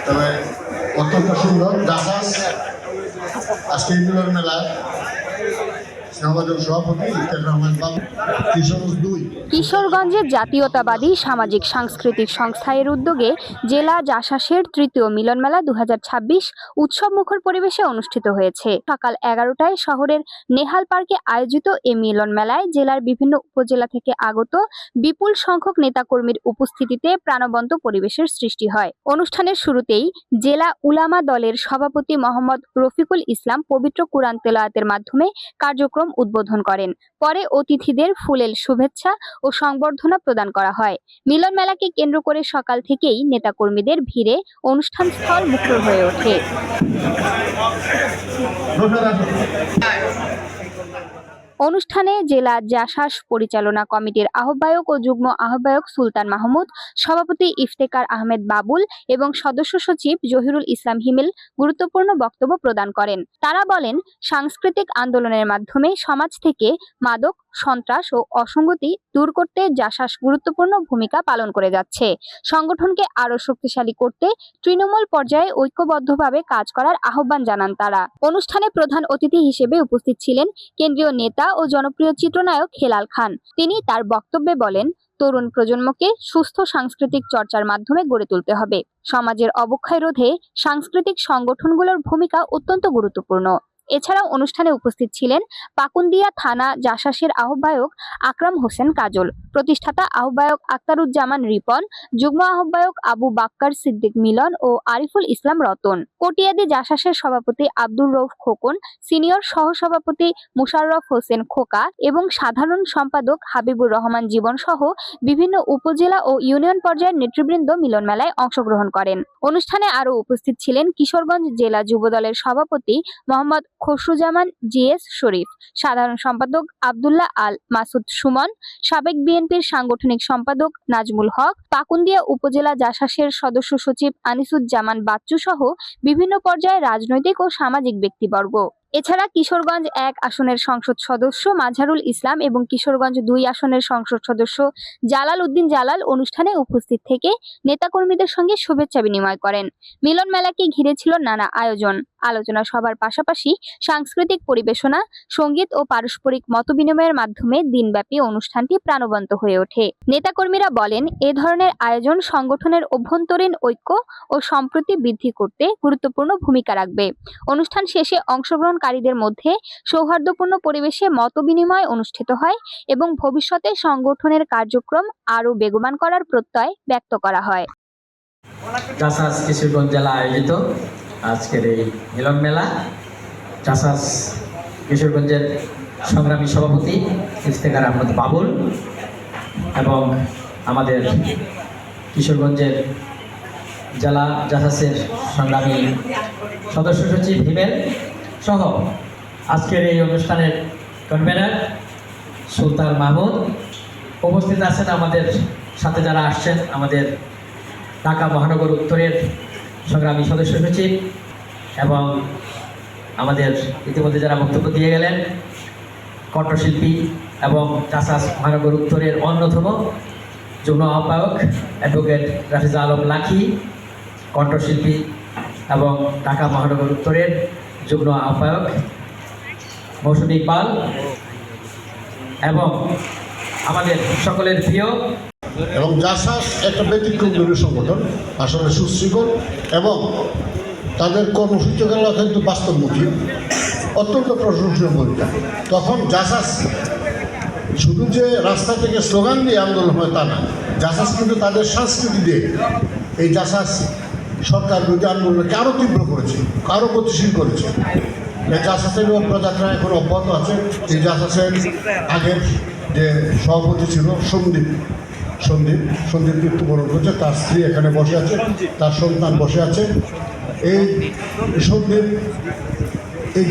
তবে অত্যন্ত সুন্দর জাসাস আজকে মিলন মেলায় সভাপতি ইফতেখার রহমান বাবু কিশোরগঞ্জ 2। কিশোরগঞ্জের জাতীয়তাবাদী সামাজিক সাংস্কৃতিক সংস্থা এর উদ্যোগে জেলা জাসাসের তৃতীয় মিলন মেলা 2026 উৎসব মুখর পরিবেশে অনুষ্ঠিত হয়েছে। সকাল 11টায় শহরের নেহাল পার্কে আয়োজিত এ মিলন মেলায় জেলার বিভিন্ন উপজেলা থেকে আগত বিপুল সংখ্যক নেতাকর্মীর উপস্থিতিতে প্রাণবন্ত পরিবেশের সৃষ্টি হয়। অনুষ্ঠানের শুরুতেই জেলা উলামা দলের সভাপতি মোহাম্মদ রফিকুল ইসলাম পবিত্র কুরআন তেলাওয়াতের মাধ্যমে কার্যক্রম উদ্বোধন করেন। পরে অতিথিদের ফুলেল শুভেচ্ছা ও সংবর্ধনা প্রদান করা হয়। মিলন মেলাকে কেন্দ্র করে সকাল থেকেই নেতাকর্মীদের ভিড়ে অনুষ্ঠান স্থল মুখর হয়ে ওঠে। অনুষ্ঠানে জেলা জাসাস পরিচালনা কমিটির আহ্বায়ক ও যুগ্ম আহ্বায়ক সুলতান মাহমুদ, সভাপতি ইফতেখার আহমেদ বাবুল এবং সদস্য সচিব জহিরুল ইসলাম হিমেল গুরুত্বপূর্ণ বক্তব্য প্রদান করেন। তারা বলেন, সাংস্কৃতিক আন্দোলনের মাধ্যমে সমাজ থেকে মাদক, সন্ত্রাস ও অসঙ্গতি দূর করতে জাসাস গুরুত্বপূর্ণ ভূমিকা পালন করে যাচ্ছে। সংগঠনকে আরো শক্তিশালী করতে তৃণমূল পর্যায়ে ঐক্যবদ্ধভাবে কাজ করার আহ্বান জানান তারা। অনুষ্ঠানে প্রধান অতিথি হিসেবে উপস্থিত ছিলেন কেন্দ্রীয় নেতা ও জনপ্রিয় চিত্রনায়ক হেলাল খান। তিনি তার বক্তব্যে বলেন, তরুণ প্রজন্মকে সুস্থ সাংস্কৃতিক চর্চার মাধ্যমে গড়ে তুলতে হবে। সমাজের অবক্ষয় রোধে সাংস্কৃতিক সংগঠনগুলোর ভূমিকা অত্যন্ত গুরুত্বপূর্ণ। এছাড়াও অনুষ্ঠানে উপস্থিত ছিলেন পাকুন্দিয়া থানা জাসাসের আহ্বায়ক আকরাম হোসেন কাজল, প্রতিষ্ঠাতা আহ্বায়ক আখতারুজ্জামান রিপন, যুগ্ম আহ্বায়ক আবু বাক্কার সিদ্দিক মিলন ও আরিফুল ইসলাম রতন, কটিয়াদি জাসাসের সভাপতি আব্দুর রউফ খোকন, সিনিয়র সহসভাপতি মুশাররফ হোসেন খোকা এবং সাধারণ সম্পাদক হাবিবুর রহমান জীবন সহ বিভিন্ন উপজেলা ও ইউনিয়ন পর্যায়ের নেতৃবৃন্দ মিলন মেলায় অংশগ্রহণ করেন। অনুষ্ঠানে আরও উপস্থিত ছিলেন কিশোরগঞ্জ জেলা যুবদলের সভাপতি মোহাম্মদ খসরুজামান জিএস শরীফ, সাধারণ সম্পাদক আব্দুল্লাহ আল মাসুদ সুমন, সাবেক বিএনপির সাংগঠনিক সম্পাদক নাজমুল হক, পাকুন্দিয়া উপজেলা জাসাসের সদস্য সচিব আনিসুজ্জামান বাচ্চু সহ বিভিন্ন পর্যায়ে রাজনৈতিক ও সামাজিক ব্যক্তিবর্গ। এছাড়া কিশোরগঞ্জ 1 আসনের সংসদ সদস্য মাঝারুল ইসলাম এবং কিশোরগঞ্জ 2 আসনের সংসদ সদস্য জালাল উদ্দিন জালাল অনুষ্ঠানে উপস্থিত থেকে নেতাকর্মীদের সঙ্গে শুভেচ্ছা বিনিময় করেন। মিলন মেলাকে ঘিরে ছিল নানা আয়োজন, আলোচনা সভার পাশাপাশি সাংস্কৃতিক পরিবেশনা, সঙ্গীত ও পারস্পরিক মতবিনিময়ের মাধ্যমে দিনব্যাপী অনুষ্ঠানটি প্রাণবন্ত হয়ে ওঠে। নেতাকর্মীরা বলেন, এ ধরনের আয়োজন সংগঠনের অভ্যন্তরীণ ঐক্য ও সম্প্রীতি বৃদ্ধি করতে গুরুত্বপূর্ণ ভূমিকা রাখবে। অনুষ্ঠান শেষে অংশগ্রহণকারীদের মধ্যে সৌহার্দ্যপূর্ণ পরিবেশে মতবিনিময় অনুষ্ঠিত হয় এবং ভবিষ্যতে সংগঠনের কার্যক্রম আরও বেগবান করার প্রত্যয় ব্যক্ত করা হয়। জাসাস কিশোরগঞ্জ জেলা আয়োজিত আজকের এই মিলন মেলা, জাসাস কিশোরগঞ্জের সংগ্রামী সভাপতি ইফতেখার আহমেদ বাবুল এবং আমাদের কিশোরগঞ্জের জেলা জাসাসের সংগ্রামী সদস্য সচিব হিমেল সহ আজকের এই অনুষ্ঠানের কনভেনার সুলতান মাহমুদ, উপস্থিত আছেন আমাদের সাথে যারা আসছেন, আমাদের ঢাকা মহানগর উত্তরের সংগ্রামী সদস্য সচিব এবং আমাদের ইতিমধ্যে যারা বক্তব্য দিয়ে গেলেন কণ্ঠশিল্পী এবং জাসাস মহানগর উত্তরের অন্যতম যুগ্ম আহ্বায়ক অ্যাডভোকেট রাফিজা আলম লাখি, কণ্ঠশিল্পী এবং ঢাকা মহানগর উত্তরের যুগ্ম আহ্বায়ক মৌসুমী ইকবাল এবং আমাদের সকলের প্রিয় এবং জাসাস একটা ব্যতিক্রমী সংগঠন, আসলে সুশৃঙ্খল এবং তাদের কর্মসূচিগুলো কিন্তু বাস্তবমুখী, অত্যন্ত প্রশংসনীয় ভূমিকা। তখন জাসাস শুধু যে রাস্তা থেকে স্লোগান দিয়ে আন্দোলন হয় তা না, জাসাস কিন্তু তাদের সংস্কৃতি দিয়ে এই জাসাস সরকার বিরোধী আন্দোলনকে আরও তীব্র করেছে, আরও গতিশীল করেছে। এই জাসাসের প্রযাত্রা এখন অব্যাহত আছে। এই জাসাসের আগের যে সভাপতি ছিল সন্দীপ মৃত্যুবরণ করছে, তার স্ত্রী এখানে বসে আছে, তার সন্তান বসে আছে। এই সন্দীপ এই